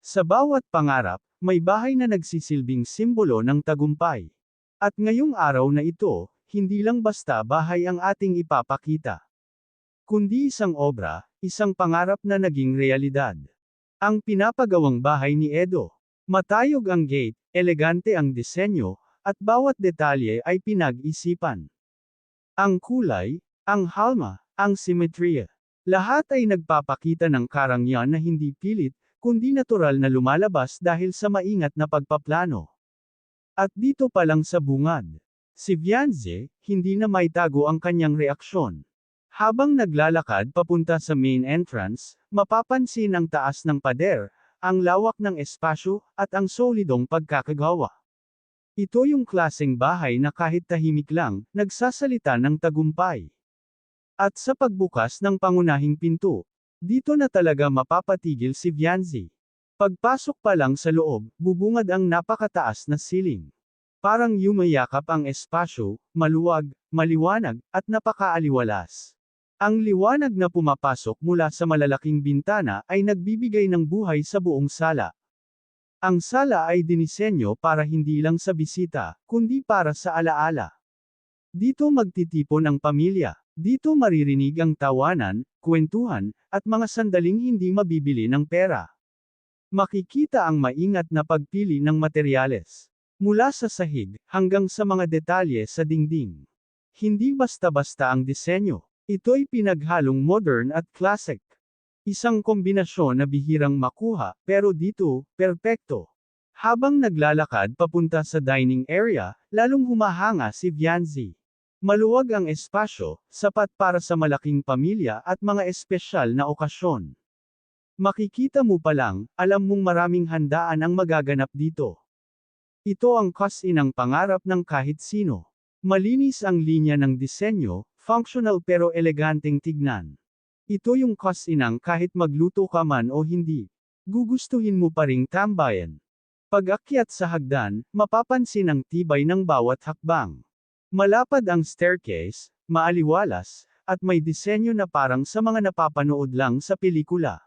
Sa bawat pangarap, may bahay na nagsisilbing simbolo ng tagumpay. At ngayong araw na ito, hindi lang basta bahay ang ating ipapakita. Kundi isang obra, isang pangarap na naging realidad. Ang pinapagawang bahay ni Edo. Matayog ang gate, elegante ang disenyo, at bawat detalye ay pinag-isipan. Ang kulay, ang halma, ang simetriya. Lahat ay nagpapakita ng karangyaan na hindi pilit, kundi natural na lumalabas dahil sa maingat na pagpaplano. At dito pa lang sa bungad, si Vianze, hindi na maitago ang kanyang reaksyon. Habang naglalakad papunta sa main entrance, mapapansin ang taas ng pader, ang lawak ng espasyo, at ang solidong pagkakagawa. Ito yung klaseng bahay na kahit tahimik lang, nagsasalita ng tagumpay. At sa pagbukas ng pangunahing pinto, dito na talaga mapapatigil si Vianze. Pagpasok pa lang sa loob, bubungad ang napakataas na ceiling. Parang yumayakap ang espasyo, maluwag, maliwanag, at napakaaliwalas. Ang liwanag na pumapasok mula sa malalaking bintana ay nagbibigay ng buhay sa buong sala. Ang sala ay dinisenyo para hindi lang sa bisita, kundi para sa alaala. Dito magtitipon ang pamilya. Dito maririnig ang tawanan, kwentuhan, at mga sandaling hindi mabibili ng pera. Makikita ang maingat na pagpili ng materyales. Mula sa sahig, hanggang sa mga detalye sa dingding. Hindi basta-basta ang disenyo. Ito'y pinaghalong modern at classic. Isang kombinasyon na bihirang makuha, pero dito, perpekto. Habang naglalakad papunta sa dining area, lalong humahanga si Vianze. Maluwag ang espasyo, sapat para sa malaking pamilya at mga espesyal na okasyon. Makikita mo pa lang, alam mong maraming handaan ang magaganap dito. Ito ang kasinang pangarap ng kahit sino. Malinis ang linya ng disenyo, functional pero eleganteng tignan. Ito yung kasinang kahit magluto ka man o hindi. Gugustuhin mo pa ring tambayan. Pag-akyat sa hagdan, mapapansin ang tibay ng bawat hakbang. Malapad ang staircase, maaliwalas, at may disenyo na parang sa mga napapanood lang sa pelikula.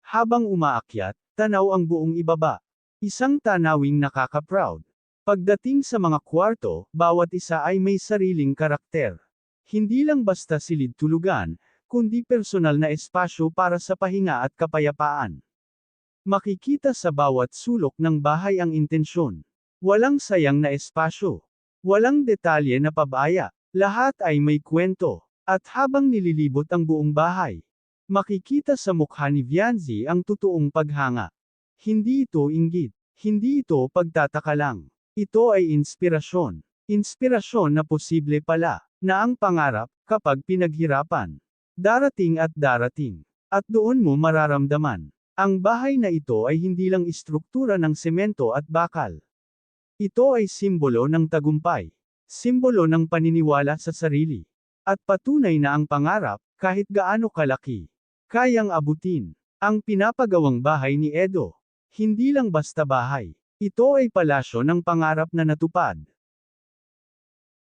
Habang umaakyat, tanaw ang buong ibaba. Isang tanawing nakaka-proud. Pagdating sa mga kwarto, bawat isa ay may sariling karakter. Hindi lang basta silid tulugan, kundi personal na espasyo para sa pahinga at kapayapaan. Makikita sa bawat sulok ng bahay ang intensyon. Walang sayang na espasyo. Walang detalye na pabaya. Lahat ay may kwento. At habang nililibot ang buong bahay, makikita sa mukha ni Vianze ang totoong paghanga. Hindi ito inggit. Hindi ito pagtataka lang. Ito ay inspirasyon. Inspirasyon na posible pala, na ang pangarap, kapag pinaghirapan. Darating at darating. At doon mo mararamdaman. Ang bahay na ito ay hindi lang istruktura ng semento at bakal. Ito ay simbolo ng tagumpay. Simbolo ng paniniwala sa sarili. At patunay na ang pangarap, kahit gaano kalaki, kayang abutin. Ang pinapagawang bahay ni Edo. Hindi lang basta bahay. Ito ay palasyo ng pangarap na natupad.